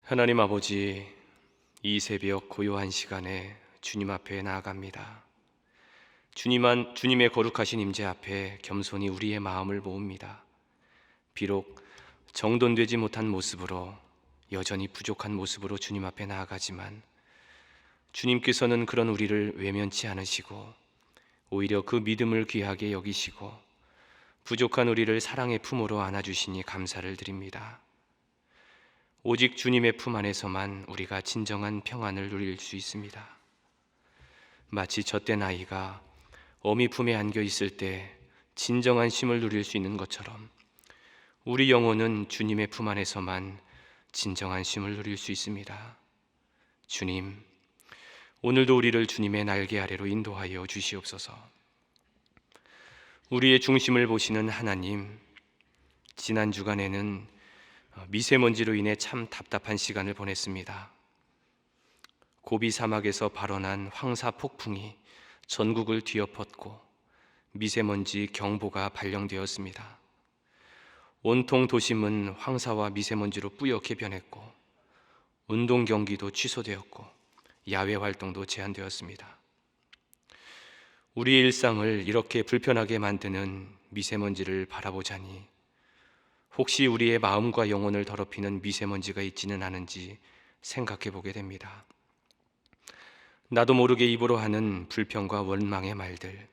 하나님 아버지, 이 새벽 고요한 시간에 주님 앞에 나아갑니다. 주님의 거룩하신 임재 앞에 겸손히 우리의 마음을 모읍니다. 비록 정돈되지 못한 모습으로, 여전히 부족한 모습으로 주님 앞에 나아가지만 주님께서는 그런 우리를 외면치 않으시고 오히려 그 믿음을 귀하게 여기시고 부족한 우리를 사랑의 품으로 안아주시니 감사를 드립니다. 오직 주님의 품 안에서만 우리가 진정한 평안을 누릴 수 있습니다. 마치 젖된 아이가 어미 품에 안겨 있을 때 진정한 쉼을 누릴 수 있는 것처럼 우리 영혼은 주님의 품 안에서만 진정한 쉼을 누릴 수 있습니다. 주님, 오늘도 우리를 주님의 날개 아래로 인도하여 주시옵소서. 우리의 중심을 보시는 하나님, 지난 주간에는 미세먼지로 인해 참 답답한 시간을 보냈습니다. 고비 사막에서 발원한 황사 폭풍이 전국을 뒤엎었고 미세먼지 경보가 발령되었습니다. 온통 도심은 황사와 미세먼지로 뿌옇게 변했고 운동 경기도 취소되었고 야외 활동도 제한되었습니다. 우리의 일상을 이렇게 불편하게 만드는 미세먼지를 바라보자니 혹시 우리의 마음과 영혼을 더럽히는 미세먼지가 있지는 않은지 생각해 보게 됩니다. 나도 모르게 입으로 하는 불평과 원망의 말들,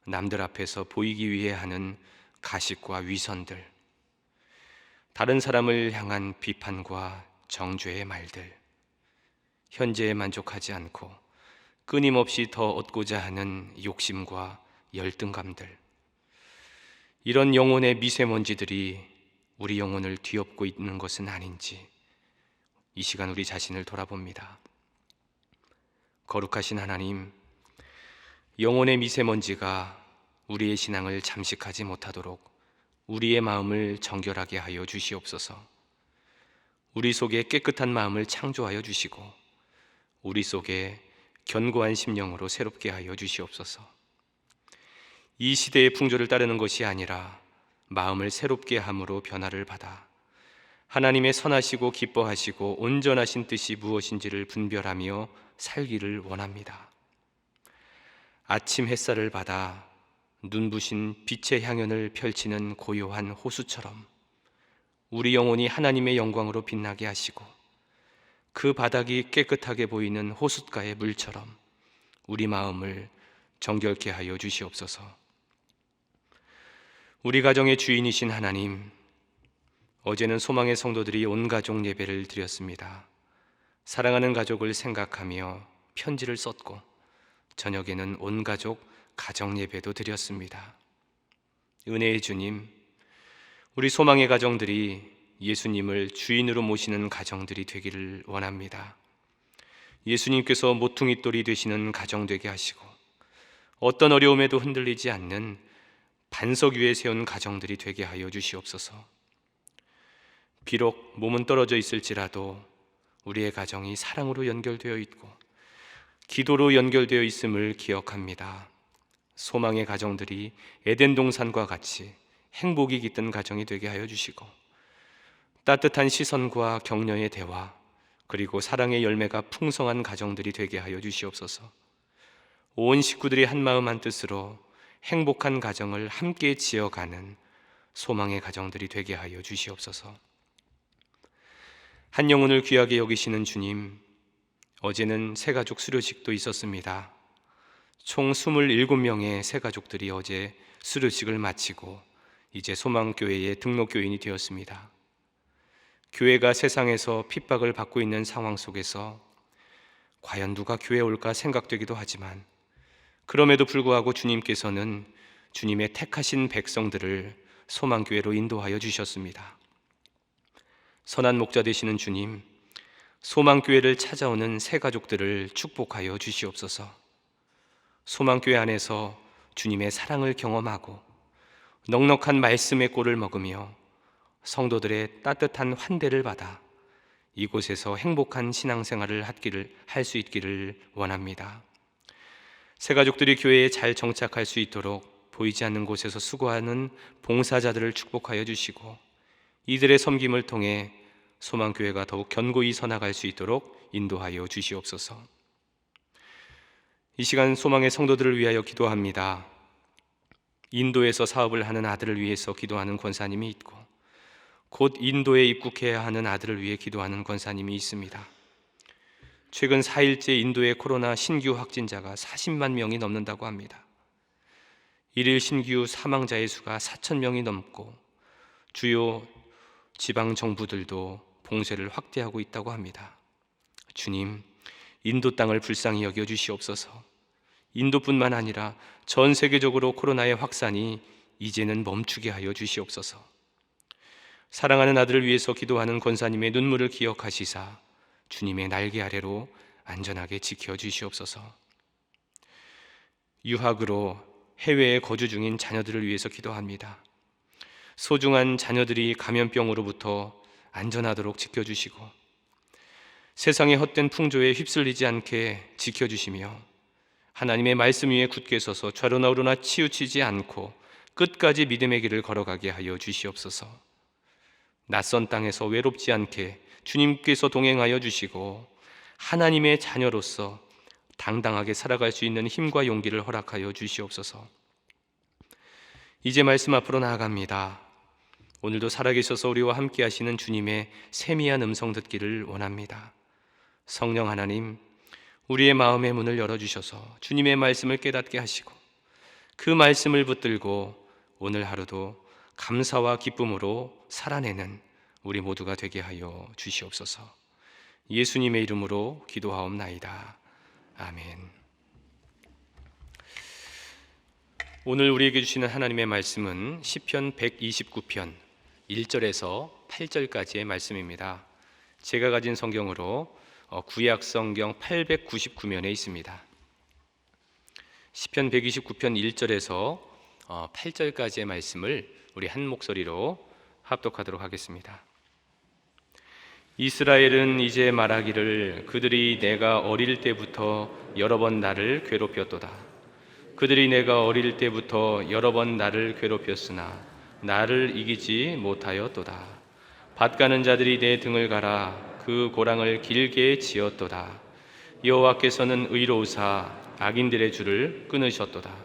남들 앞에서 보이기 위해 하는 가식과 위선들, 다른 사람을 향한 비판과 정죄의 말들, 현재에 만족하지 않고 끊임없이 더 얻고자 하는 욕심과 열등감들, 이런 영혼의 미세먼지들이 우리 영혼을 뒤엎고 있는 것은 아닌지 이 시간 우리 자신을 돌아봅니다. 거룩하신 하나님, 영혼의 미세먼지가 우리의 신앙을 잠식하지 못하도록 우리의 마음을 정결하게 하여 주시옵소서. 우리 속에 깨끗한 마음을 창조하여 주시고 우리 속에 견고한 심령으로 새롭게 하여 주시옵소서. 이 시대의 풍조를 따르는 것이 아니라 마음을 새롭게 함으로 변화를 받아 하나님의 선하시고 기뻐하시고 온전하신 뜻이 무엇인지를 분별하며 살기를 원합니다. 아침 햇살을 받아 눈부신 빛의 향연을 펼치는 고요한 호수처럼 우리 영혼이 하나님의 영광으로 빛나게 하시고 그 바닥이 깨끗하게 보이는 호숫가의 물처럼 우리 마음을 정결케 하여 주시옵소서. 우리 가정의 주인이신 하나님, 어제는 소망의 성도들이 온 가족 예배를 드렸습니다. 사랑하는 가족을 생각하며 편지를 썼고 저녁에는 온 가족 가정 예배도 드렸습니다. 은혜의 주님, 우리 소망의 가정들이 예수님을 주인으로 모시는 가정들이 되기를 원합니다. 예수님께서 모퉁이돌이 되시는 가정 되게 하시고 어떤 어려움에도 흔들리지 않는 반석 위에 세운 가정들이 되게 하여 주시옵소서. 비록 몸은 떨어져 있을지라도 우리의 가정이 사랑으로 연결되어 있고 기도로 연결되어 있음을 기억합니다. 소망의 가정들이 에덴 동산과 같이 행복이 깃든 가정이 되게 하여 주시고 따뜻한 시선과 격려의 대화 그리고 사랑의 열매가 풍성한 가정들이 되게 하여 주시옵소서. 온 식구들이 한마음 한뜻으로 행복한 가정을 함께 지어가는 소망의 가정들이 되게 하여 주시옵소서. 한 영혼을 귀하게 여기시는 주님, 어제는 새가족 수료식도 있었습니다. 총 27명의 새가족들이 어제 수료식을 마치고 이제 소망교회의 등록교인이 되었습니다. 교회가 세상에서 핍박을 받고 있는 상황 속에서 과연 누가 교회에 올까 생각되기도 하지만 그럼에도 불구하고 주님께서는 주님의 택하신 백성들을 소망교회로 인도하여 주셨습니다. 선한 목자 되시는 주님, 소망교회를 찾아오는 새 가족들을 축복하여 주시옵소서. 소망교회 안에서 주님의 사랑을 경험하고 넉넉한 말씀의 꼴을 먹으며 성도들의 따뜻한 환대를 받아 이곳에서 행복한 신앙생활을 할 수 있기를 원합니다. 새 가족들이 교회에 잘 정착할 수 있도록 보이지 않는 곳에서 수고하는 봉사자들을 축복하여 주시고 이들의 섬김을 통해 소망교회가 더욱 견고히 서나갈 수 있도록 인도하여 주시옵소서. 이 시간 소망의 성도들을 위하여 기도합니다. 인도에서 사업을 하는 아들을 위해서 기도하는 권사님이 있고, 곧 인도에 입국해야 하는 아들을 위해 기도하는 권사님이 있습니다. 최근 4일째 인도의 코로나 신규 확진자가 40만 명이 넘는다고 합니다. 일일 신규 사망자의 수가 4,000명이 넘고, 주요 지방 정부들도 봉쇄를 확대하고 있다고 합니다. 주님, 인도 땅을 불쌍히 여겨 주시옵소서. 인도뿐만 아니라 전 세계적으로 코로나의 확산이 이제는 멈추게 하여 주시옵소서. 사랑하는 아들을 위해서 기도하는 권사님의 눈물을 기억하시사 주님의 날개 아래로 안전하게 지켜 주시옵소서. 유학으로 해외에 거주 중인 자녀들을 위해서 기도합니다. 소중한 자녀들이 감염병으로부터 안전하도록 지켜주시고, 세상의 헛된 풍조에 휩쓸리지 않게 지켜주시며, 하나님의 말씀 위에 굳게 서서 좌로나 우로나 치우치지 않고 끝까지 믿음의 길을 걸어가게 하여 주시옵소서. 낯선 땅에서 외롭지 않게 주님께서 동행하여 주시고, 하나님의 자녀로서 당당하게 살아갈 수 있는 힘과 용기를 허락하여 주시옵소서. 이제 말씀 앞으로 나아갑니다. 오늘도 살아계셔서 우리와 함께 하시는 주님의 세미한 음성 듣기를 원합니다. 성령 하나님, 우리의 마음의 문을 열어주셔서 주님의 말씀을 깨닫게 하시고, 그 말씀을 붙들고 오늘 하루도 감사와 기쁨으로 살아내는 우리 모두가 되게 하여 주시옵소서. 예수님의 이름으로 기도하옵나이다. 아멘. 오늘 우리에게 주시는 하나님의 말씀은 시편 129편 1절에서 8절까지의 말씀입니다. 제가 가진 성경으로 구약 성경 899면에 있습니다. 시편 129편 1절에서 8절까지의 말씀을 우리 한 목소리로 합독하도록 하겠습니다. 이스라엘은 이제 말하기를 그들이 내가 어릴 때부터 여러 번 나를 괴롭혔도다. 그들이 내가 어릴 때부터 여러 번 나를 괴롭혔으나 나를 이기지 못하였도다. 밭 가는 자들이 내 등을 갈아 그 고랑을 길게 지었도다. 여호와께서는 의로우사 악인들의 줄을 끊으셨도다.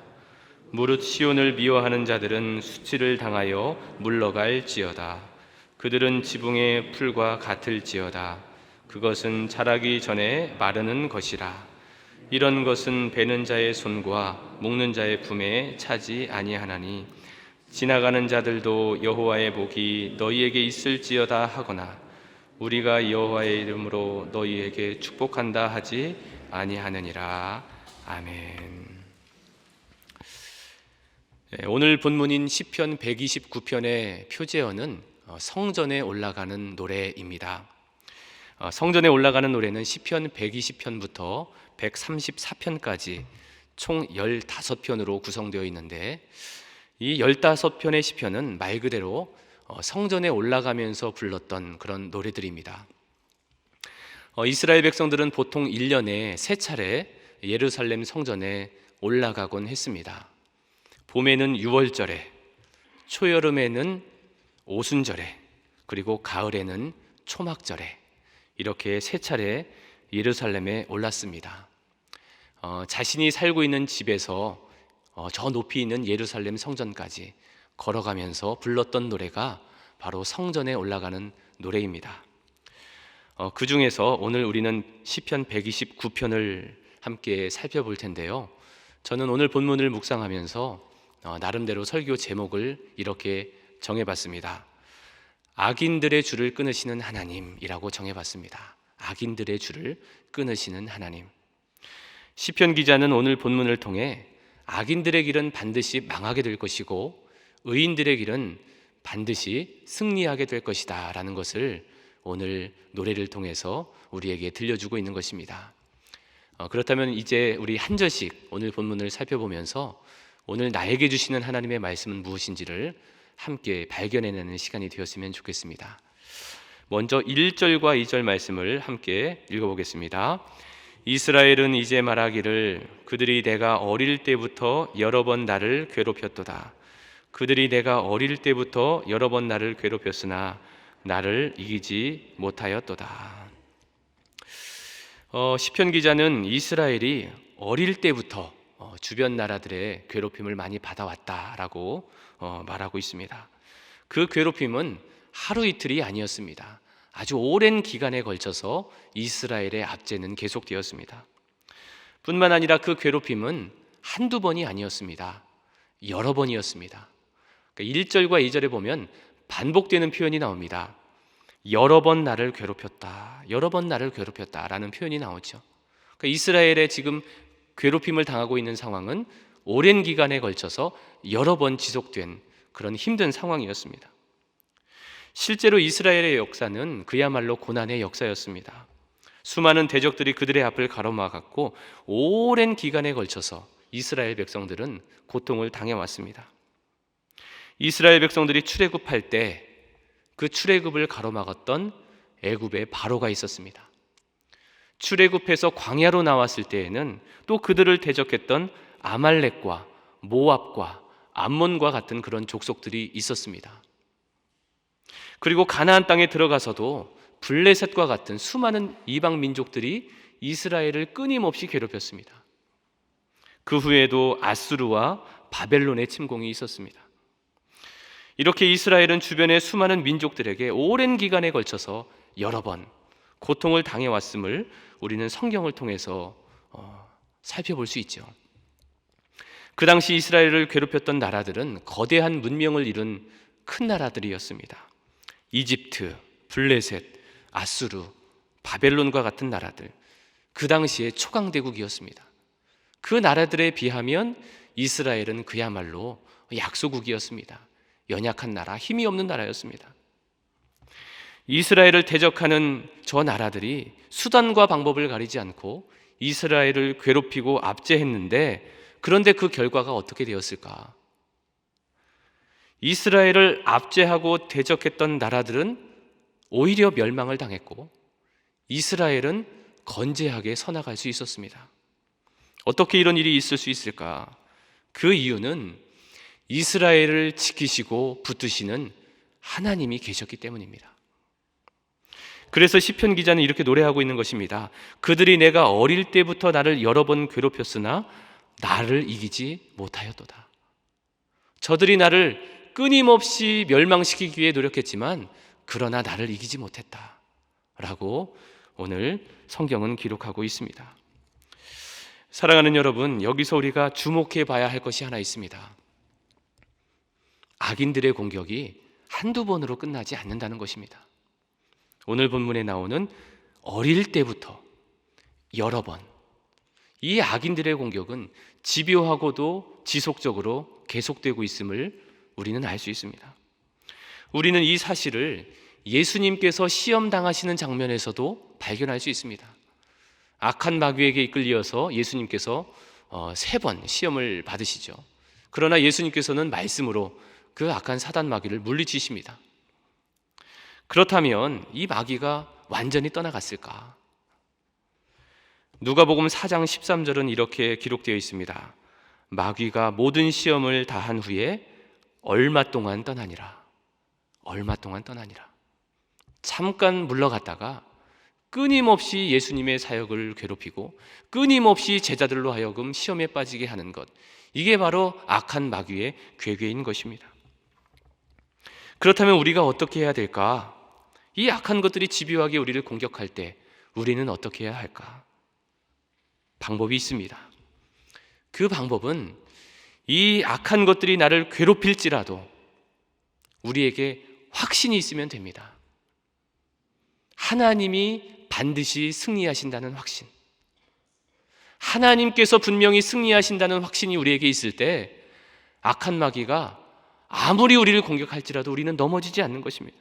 무릇 시온을 미워하는 자들은 수치를 당하여 물러갈지어다. 그들은 지붕의 풀과 같을지어다. 그것은 자라기 전에 마르는 것이라. 이런 것은 베는 자의 손과 묶는 자의 품에 차지 아니하나니 지나가는 자들도 여호와의 복이 너희에게 있을지어다 하거나 우리가 여호와의 이름으로 너희에게 축복한다 하지 아니하느니라. 아멘. 오늘 본문인 시편 129편의 표제어는 성전에 올라가는 노래입니다. 성전에 올라가는 노래는 시편 120편부터 134편까지 총 15편으로 구성되어 있는데, 이 15편의 시편은 말 그대로 성전에 올라가면서 불렀던 그런 노래들입니다. 이스라엘 백성들은 보통 1년에 3차례 예루살렘 성전에 올라가곤 했습니다. 봄에는 6월절에, 초여름에는 오순절에, 그리고 가을에는 초막절에 이렇게 3차례 예루살렘에 올랐습니다. 자신이 살고 있는 집에서 저 높이 있는 예루살렘 성전까지 걸어가면서 불렀던 노래가 바로 성전에 올라가는 노래입니다. 그 중에서 오늘 우리는 시편 129편을 함께 살펴볼 텐데요. 저는 오늘 본문을 묵상하면서 나름대로 설교 제목을 이렇게 정해봤습니다. 악인들의 줄을 끊으시는 하나님이라고 정해봤습니다. 악인들의 줄을 끊으시는 하나님. 시편 기자는 오늘 본문을 통해 악인들의 길은 반드시 망하게 될 것이고 의인들의 길은 반드시 승리하게 될 것이다 라는 것을 오늘 노래를 통해서 우리에게 들려주고 있는 것입니다. 그렇다면 이제 우리 한 절씩 오늘 본문을 살펴보면서 오늘 나에게 주시는 하나님의 말씀은 무엇인지를 함께 발견해내는 시간이 되었으면 좋겠습니다. 먼저 1절과 2절 말씀을 함께 읽어보겠습니다. 이스라엘은 이제 말하기를 그들이 내가 어릴 때부터 여러 번 나를 괴롭혔도다. 그들이 내가 어릴 때부터 여러 번 나를 괴롭혔으나 나를 이기지 못하였도다. 시편 기자는 이스라엘이 어릴 때부터 주변 나라들의 괴롭힘을 많이 받아왔다라고 말하고 있습니다. 그 괴롭힘은 하루 이틀이 아니었습니다. 아주 오랜 기간에 걸쳐서 이스라엘의 압제는 계속되었습니다. 뿐만 아니라 그 괴롭힘은 한두 번이 아니었습니다. 여러 번이었습니다. 1절과 2절에 보면 반복되는 표현이 나옵니다. 여러 번 나를 괴롭혔다, 여러 번 나를 괴롭혔다라는 표현이 나오죠. 이스라엘의 지금 괴롭힘을 당하고 있는 상황은 오랜 기간에 걸쳐서 여러 번 지속된 그런 힘든 상황이었습니다. 실제로 이스라엘의 역사는 그야말로 고난의 역사였습니다. 수많은 대적들이 그들의 앞을 가로막았고 오랜 기간에 걸쳐서 이스라엘 백성들은 고통을 당해왔습니다. 이스라엘 백성들이 출애굽할 때 그 출애굽을 가로막았던 애굽의 바로가 있었습니다. 출애굽해서 광야로 나왔을 때에는 또 그들을 대적했던 아말렉과 모압과 암몬과 같은 그런 족속들이 있었습니다. 그리고 가나안 땅에 들어가서도 블레셋과 같은 수많은 이방 민족들이 이스라엘을 끊임없이 괴롭혔습니다. 그 후에도 아수르와 바벨론의 침공이 있었습니다. 이렇게 이스라엘은 주변의 수많은 민족들에게 오랜 기간에 걸쳐서 여러 번 고통을 당해왔음을 우리는 성경을 통해서 살펴볼 수 있죠. 그 당시 이스라엘을 괴롭혔던 나라들은 거대한 문명을 이룬 큰 나라들이었습니다. 이집트, 블레셋, 아수르, 바벨론과 같은 나라들, 그 당시의 초강대국이었습니다. 그 나라들에 비하면 이스라엘은 그야말로 약소국이었습니다. 연약한 나라, 힘이 없는 나라였습니다. 이스라엘을 대적하는 저 나라들이 수단과 방법을 가리지 않고 이스라엘을 괴롭히고 압제했는데, 그런데 그 결과가 어떻게 되었을까? 이스라엘을 압제하고 대적했던 나라들은 오히려 멸망을 당했고 이스라엘은 건재하게 서나갈 수 있었습니다. 어떻게 이런 일이 있을 수 있을까? 그 이유는 이스라엘을 지키시고 붙드시는 하나님이 계셨기 때문입니다. 그래서 시편 기자는 이렇게 노래하고 있는 것입니다. 그들이 내가 어릴 때부터 나를 여러 번 괴롭혔으나 나를 이기지 못하였도다. 저들이 나를 끊임없이 멸망시키기 위해 노력했지만 그러나 나를 이기지 못했다 라고 오늘 성경은 기록하고 있습니다. 사랑하는 여러분, 여기서 우리가 주목해 봐야 할 것이 하나 있습니다. 악인들의 공격이 한두 번으로 끝나지 않는다는 것입니다. 오늘 본문에 나오는 어릴 때부터 여러 번, 이 악인들의 공격은 집요하고도 지속적으로 계속되고 있음을 우리는 알 수 있습니다. 우리는 이 사실을 예수님께서 시험 당하시는 장면에서도 발견할 수 있습니다. 악한 마귀에게 이끌려서 예수님께서 3번 시험을 받으시죠. 그러나 예수님께서는 말씀으로 그 악한 사단 마귀를 물리치십니다. 그렇다면 이 마귀가 완전히 떠나갔을까? 누가복음 4장 13절은 이렇게 기록되어 있습니다. 마귀가 모든 시험을 다한 후에 얼마 동안 떠나니라. 얼마 동안 떠나니라. 잠깐 물러갔다가 끊임없이 예수님의 사역을 괴롭히고 끊임없이 제자들로 하여금 시험에 빠지게 하는 것, 이게 바로 악한 마귀의 괴계인 것입니다. 그렇다면 우리가 어떻게 해야 될까? 이 악한 것들이 집요하게 우리를 공격할 때 우리는 어떻게 해야 할까? 방법이 있습니다. 그 방법은 이 악한 것들이 나를 괴롭힐지라도 우리에게 확신이 있으면 됩니다. 하나님이 반드시 승리하신다는 확신, 하나님께서 분명히 승리하신다는 확신이 우리에게 있을 때 악한 마귀가 아무리 우리를 공격할지라도 우리는 넘어지지 않는 것입니다.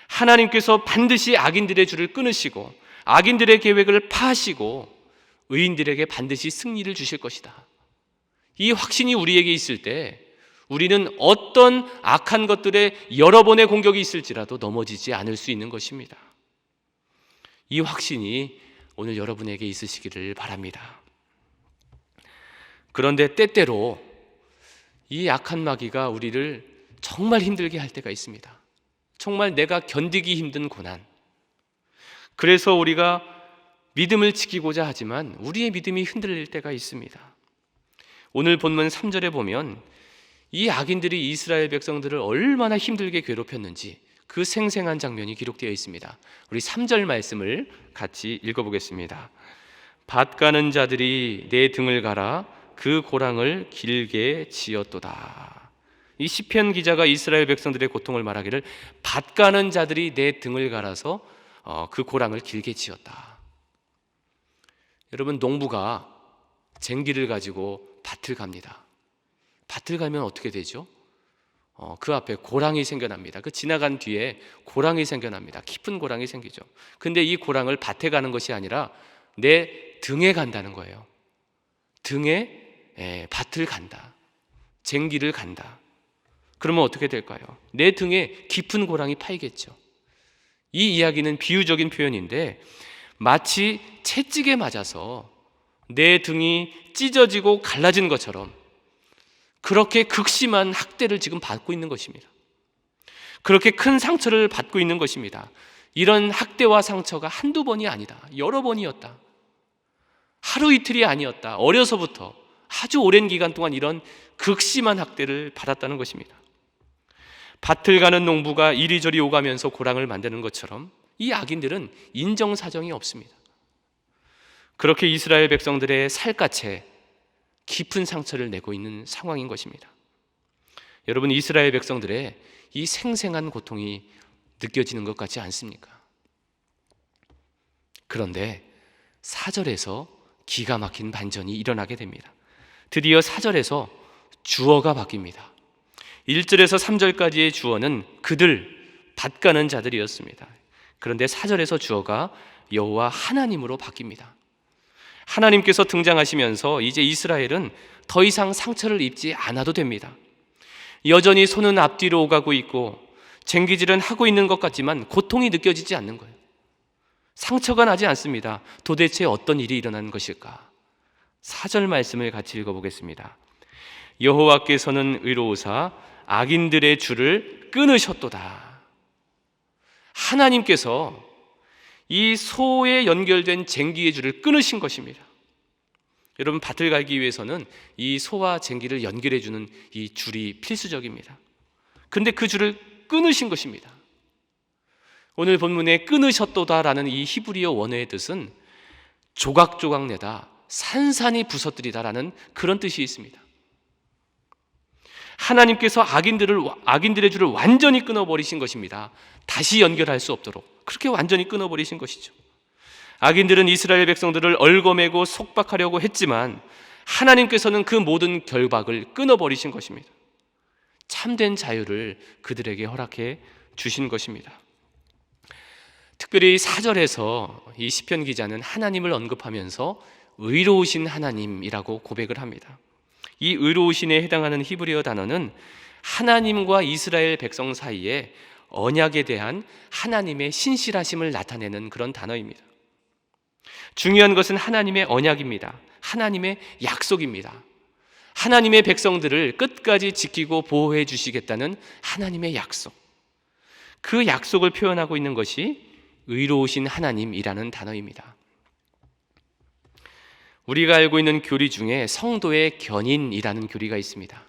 하나님께서 반드시 악인들의 줄을 끊으시고 악인들의 계획을 파하시고 의인들에게 반드시 승리를 주실 것이다. 이 확신이 우리에게 있을 때 우리는 어떤 악한 것들의 여러 번의 공격이 있을지라도 넘어지지 않을 수 있는 것입니다. 이 확신이 오늘 여러분에게 있으시기를 바랍니다. 그런데 때때로 이 악한 마귀가 우리를 정말 힘들게 할 때가 있습니다. 정말 내가 견디기 힘든 고난. 그래서 우리가 믿음을 지키고자 하지만 우리의 믿음이 흔들릴 때가 있습니다. 오늘 본문 3절에 보면 이 악인들이 이스라엘 백성들을 얼마나 힘들게 괴롭혔는지 그 생생한 장면이 기록되어 있습니다. 우리 3절 말씀을 같이 읽어보겠습니다. 밭 가는 자들이 내 등을 갈아 그 고랑을 길게 지었도다. 이 시편 기자가 이스라엘 백성들의 고통을 말하기를 밭 가는 자들이 내 등을 갈아서 그 고랑을 길게 지었다. 여러분, 농부가 쟁기를 가지고 밭을 갑니다. 밭을 가면 어떻게 되죠? 그 앞에 고랑이 생겨납니다. 그 지나간 뒤에 고랑이 생겨납니다. 깊은 고랑이 생기죠. 근데 이 고랑을 밭에 가는 것이 아니라 내 등에 간다는 거예요. 등에 밭을 간다. 쟁기를 간다. 그러면 어떻게 될까요? 내 등에 깊은 고랑이 파이겠죠. 이 이야기는 비유적인 표현인데 마치 채찍에 맞아서 내 등이 찢어지고 갈라진 것처럼 그렇게 극심한 학대를 지금 받고 있는 것입니다. 그렇게 큰 상처를 받고 있는 것입니다. 이런 학대와 상처가 한두 번이 아니다. 여러 번이었다. 하루 이틀이 아니었다. 어려서부터 아주 오랜 기간 동안 이런 극심한 학대를 받았다는 것입니다. 밭을 가는 농부가 이리저리 오가면서 고랑을 만드는 것처럼 이 악인들은 인정사정이 없습니다. 그렇게 이스라엘 백성들의 살갗에 깊은 상처를 내고 있는 상황인 것입니다. 여러분, 이스라엘 백성들의 이 생생한 고통이 느껴지는 것 같지 않습니까? 그런데 4절에서 기가 막힌 반전이 일어나게 됩니다. 드디어 4절에서 주어가 바뀝니다. 1절에서 3절까지의 주어는 그들, 밭 가는 자들이었습니다. 그런데 4절에서 주어가 여호와 하나님으로 바뀝니다. 하나님께서 등장하시면서 이제 이스라엘은 더 이상 상처를 입지 않아도 됩니다. 여전히 손은 앞뒤로 오가고 있고 쟁기질은 하고 있는 것 같지만 고통이 느껴지지 않는 거예요. 상처가 나지 않습니다. 도대체 어떤 일이 일어난 것일까? 4절 말씀을 같이 읽어보겠습니다. 여호와께서는 의로우사 악인들의 줄을 끊으셨도다. 하나님께서 이 소에 연결된 쟁기의 줄을 끊으신 것입니다. 여러분, 밭을 갈기 위해서는 이 소와 쟁기를 연결해주는 이 줄이 필수적입니다. 근데 그 줄을 끊으신 것입니다. 오늘 본문에 끊으셨도다라는 이 히브리어 원어의 뜻은 조각조각 내다, 산산이 부서뜨리다라는 그런 뜻이 있습니다. 하나님께서 악인들의 줄을 완전히 끊어버리신 것입니다. 다시 연결할 수 없도록 그렇게 완전히 끊어버리신 것이죠. 악인들은 이스라엘 백성들을 얽어매고 속박하려고 했지만 하나님께서는 그 모든 결박을 끊어버리신 것입니다. 참된 자유를 그들에게 허락해 주신 것입니다. 특별히 4절에서 이 시편 기자는 하나님을 언급하면서 의로우신 하나님이라고 고백을 합니다. 이 의로우신에 해당하는 히브리어 단어는 하나님과 이스라엘 백성 사이에 언약에 대한 하나님의 신실하심을 나타내는 그런 단어입니다. 중요한 것은 하나님의 언약입니다. 하나님의 약속입니다. 하나님의 백성들을 끝까지 지키고 보호해 주시겠다는 하나님의 약속. 그 약속을 표현하고 있는 것이 의로우신 하나님이라는 단어입니다. 우리가 알고 있는 교리 중에 성도의 견인이라는 교리가 있습니다.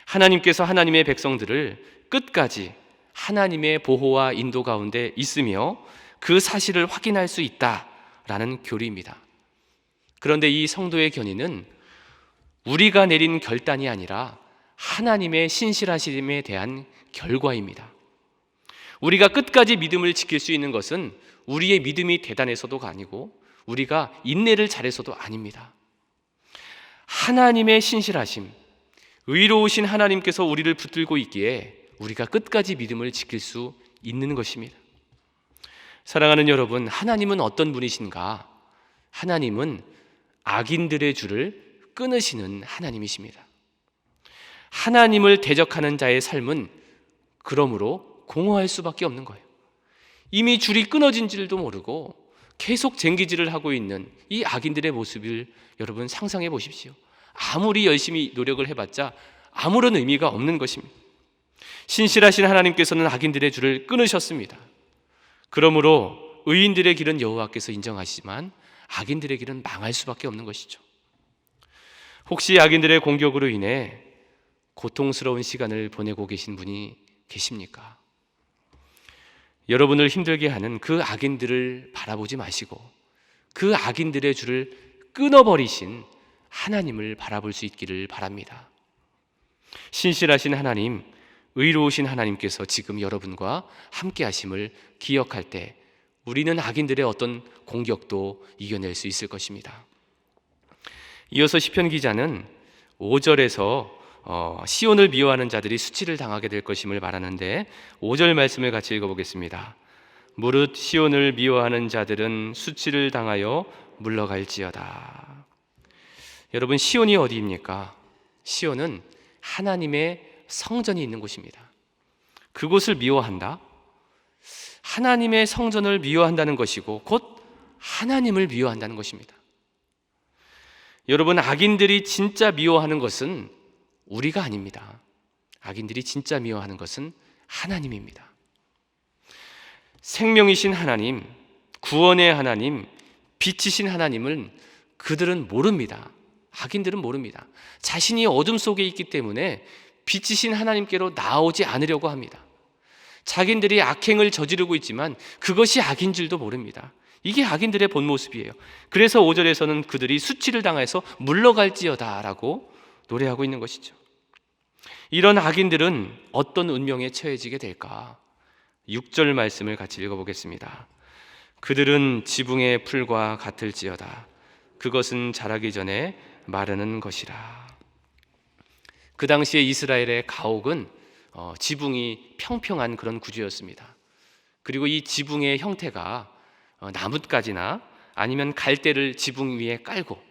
하나님께서 하나님의 백성들을 끝까지 하나님의 보호와 인도 가운데 있으며 그 사실을 확인할 수 있다라는 교리입니다. 그런데 이 성도의 견인은 우리가 내린 결단이 아니라 하나님의 신실하심에 대한 결과입니다. 우리가 끝까지 믿음을 지킬 수 있는 것은 우리의 믿음이 대단해서도가 아니고 우리가 인내를 잘해서도 아닙니다. 하나님의 신실하심, 의로우신 하나님께서 우리를 붙들고 있기에 우리가 끝까지 믿음을 지킬 수 있는 것입니다. 사랑하는 여러분, 하나님은 어떤 분이신가? 하나님은 악인들의 줄을 끊으시는 하나님이십니다. 하나님을 대적하는 자의 삶은 그러므로 공허할 수밖에 없는 거예요. 이미 줄이 끊어진 줄도 모르고 계속 쟁기질을 하고 있는 이 악인들의 모습을 여러분 상상해 보십시오. 아무리 열심히 노력을 해봤자 아무런 의미가 없는 것입니다. 신실하신 하나님께서는 악인들의 줄을 끊으셨습니다. 그러므로 의인들의 길은 여호와께서 인정하시지만 악인들의 길은 망할 수밖에 없는 것이죠. 혹시 악인들의 공격으로 인해 고통스러운 시간을 보내고 계신 분이 계십니까? 여러분을 힘들게 하는 그 악인들을 바라보지 마시고 그 악인들의 줄을 끊어버리신 하나님을 바라볼 수 있기를 바랍니다. 신실하신 하나님, 의로우신 하나님께서 지금 여러분과 함께 하심을 기억할 때 우리는 악인들의 어떤 공격도 이겨낼 수 있을 것입니다. 이어서 시편 기자는 5절에서 시온을 미워하는 자들이 수치를 당하게 될 것임을 말하는데 5절 말씀을 같이 읽어보겠습니다. 무릇 시온을 미워하는 자들은 수치를 당하여 물러갈지어다. 여러분, 시온이 어디입니까? 시온은 하나님의 성전이 있는 곳입니다. 그곳을 미워한다? 하나님의 성전을 미워한다는 것이고 곧 하나님을 미워한다는 것입니다. 여러분, 악인들이 진짜 미워하는 것은 우리가 아닙니다. 악인들이 진짜 미워하는 것은 하나님입니다. 생명이신 하나님, 구원의 하나님, 빛이신 하나님은 그들은 모릅니다. 악인들은 모릅니다. 자신이 어둠 속에 있기 때문에 빛이신 하나님께로 나오지 않으려고 합니다. 자기들이 악행을 저지르고 있지만 그것이 악인 줄도 모릅니다. 이게 악인들의 본 모습이에요. 그래서 5절에서는 그들이 수치를 당해서 물러갈지어다 라고 노래하고 있는 것이죠. 이런 악인들은 어떤 운명에 처해지게 될까? 6절 말씀을 같이 읽어보겠습니다. 그들은 지붕의 풀과 같을지어다. 그것은 자라기 전에 마르는 것이라. 그 당시에 이스라엘의 가옥은 지붕이 평평한 그런 구조였습니다. 그리고 이 지붕의 형태가 나뭇가지나 아니면 갈대를 지붕 위에 깔고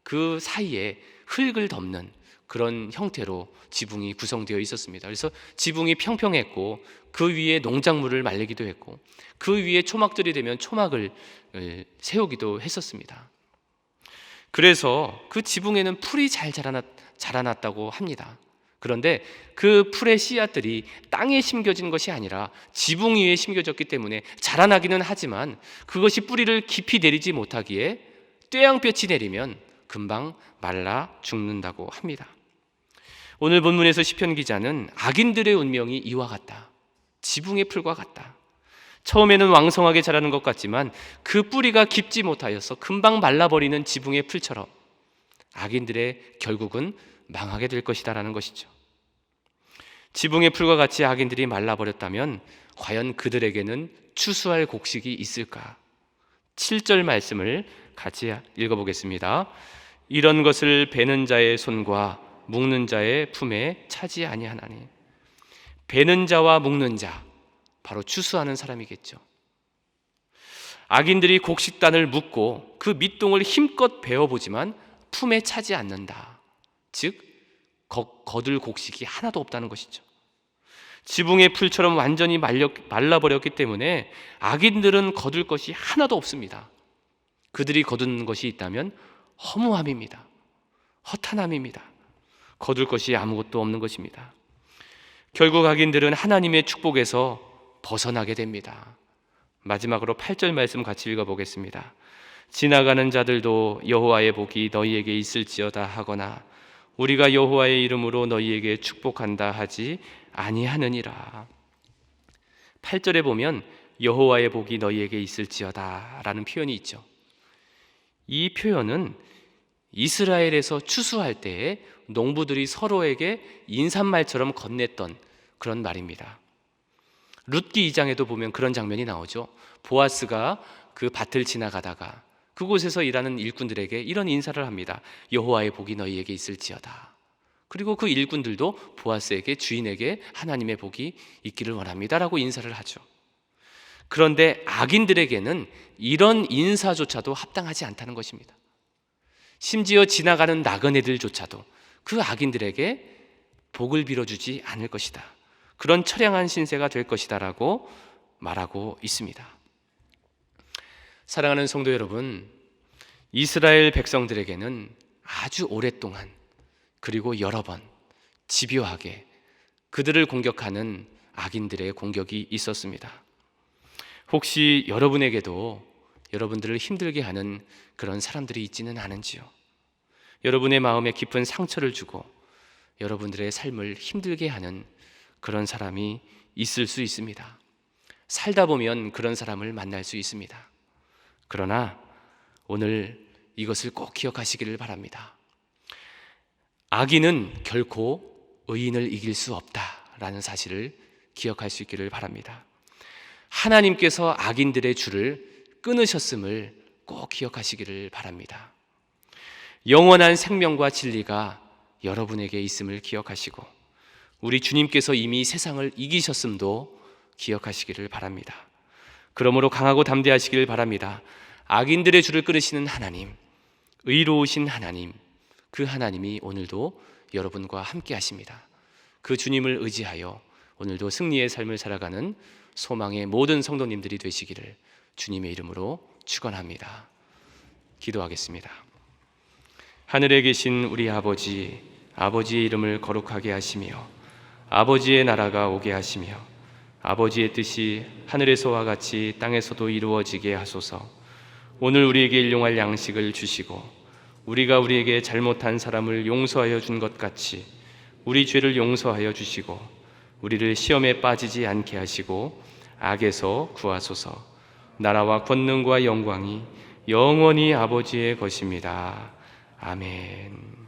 그 사이에 흙을 덮는 그런 형태로 지붕이 구성되어 있었습니다. 그래서 지붕이 평평했고 그 위에 농작물을 말리기도 했고 그 위에 초막절이 되면 초막을 세우기도 했었습니다. 그래서 그 지붕에는 풀이 잘 자라났다고 합니다. 그런데 그 풀의 씨앗들이 땅에 심겨진 것이 아니라 지붕 위에 심겨졌기 때문에 자라나기는 하지만 그것이 뿌리를 깊이 내리지 못하기에 뙤양볕이 내리면 금방 말라 죽는다고 합니다. 오늘 본문에서 시편 기자는 악인들의 운명이 이와 같다. 지붕의 풀과 같다. 처음에는 왕성하게 자라는 것 같지만 그 뿌리가 깊지 못하여서 금방 말라버리는 지붕의 풀처럼 악인들의 결국은 망하게 될 것이다라는 것이죠. 지붕의 풀과 같이 악인들이 말라버렸다면 과연 그들에게는 추수할 곡식이 있을까? 7절 말씀을 같이 읽어보겠습니다. 이런 것을 베는 자의 손과 묶는 자의 품에 차지 아니하나니. 베는 자와 묶는 자, 바로 추수하는 사람이겠죠. 악인들이 곡식단을 묶고 그 밑동을 힘껏 베어보지만 품에 차지 않는다. 즉 거둘 곡식이 하나도 없다는 것이죠. 지붕의 풀처럼 완전히 말라버렸기 때문에 악인들은 거둘 것이 하나도 없습니다. 그들이 거둔 것이 있다면 허무함입니다. 허탄함입니다. 거둘 것이 아무것도 없는 것입니다. 결국 악인들은 하나님의 축복에서 벗어나게 됩니다. 마지막으로 8절 말씀 같이 읽어보겠습니다. 지나가는 자들도 여호와의 복이 너희에게 있을지어다 하거나 우리가 여호와의 이름으로 너희에게 축복한다 하지 아니하느니라. 8절에 보면 여호와의 복이 너희에게 있을지어다 라는 표현이 있죠. 이 표현은 이스라엘에서 추수할 때에 농부들이 서로에게 인사말처럼 건넸던 그런 말입니다. 룻기 2장에도 보면 그런 장면이 나오죠. 보아스가 그 밭을 지나가다가 그곳에서 일하는 일꾼들에게 이런 인사를 합니다. 여호와의 복이 너희에게 있을지어다. 그리고 그 일꾼들도 보아스에게, 주인에게 하나님의 복이 있기를 원합니다라고 인사를 하죠. 그런데 악인들에게는 이런 인사조차도 합당하지 않다는 것입니다. 심지어 지나가는 나그네들조차도 그 악인들에게 복을 빌어주지 않을 것이다. 그런 처량한 신세가 될 것이다라고 말하고 있습니다. 사랑하는 성도 여러분, 이스라엘 백성들에게는 아주 오랫동안 그리고 여러 번 집요하게 그들을 공격하는 악인들의 공격이 있었습니다. 혹시 여러분에게도 여러분들을 힘들게 하는 그런 사람들이 있지는 않은지요? 여러분의 마음에 깊은 상처를 주고 여러분들의 삶을 힘들게 하는 그런 사람이 있을 수 있습니다. 살다 보면 그런 사람을 만날 수 있습니다. 그러나 오늘 이것을 꼭 기억하시기를 바랍니다. 악인은 결코 의인을 이길 수 없다라는 사실을 기억할 수 있기를 바랍니다. 하나님께서 악인들의 줄을 끊으셨음을 꼭 기억하시기를 바랍니다. 영원한 생명과 진리가 여러분에게 있음을 기억하시고 우리 주님께서 이미 세상을 이기셨음도 기억하시기를 바랍니다. 그러므로 강하고 담대하시기를 바랍니다. 악인들의 줄을 끊으시는 하나님, 의로우신 하나님, 그 하나님이 오늘도 여러분과 함께 하십니다. 그 주님을 의지하여 오늘도 승리의 삶을 살아가는 소망의 모든 성도님들이 되시기를 주님의 이름으로 축원합니다. 기도하겠습니다. 하늘에 계신 우리 아버지, 아버지의 이름을 거룩하게 하시며 아버지의 나라가 오게 하시며 아버지의 뜻이 하늘에서와 같이 땅에서도 이루어지게 하소서. 오늘 우리에게 일용할 양식을 주시고 우리가 우리에게 잘못한 사람을 용서하여 준 것 같이 우리 죄를 용서하여 주시고 우리를 시험에 빠지지 않게 하시고 악에서 구하소서. 나라와 권능과 영광이 영원히 아버지의 것입니다. 아멘.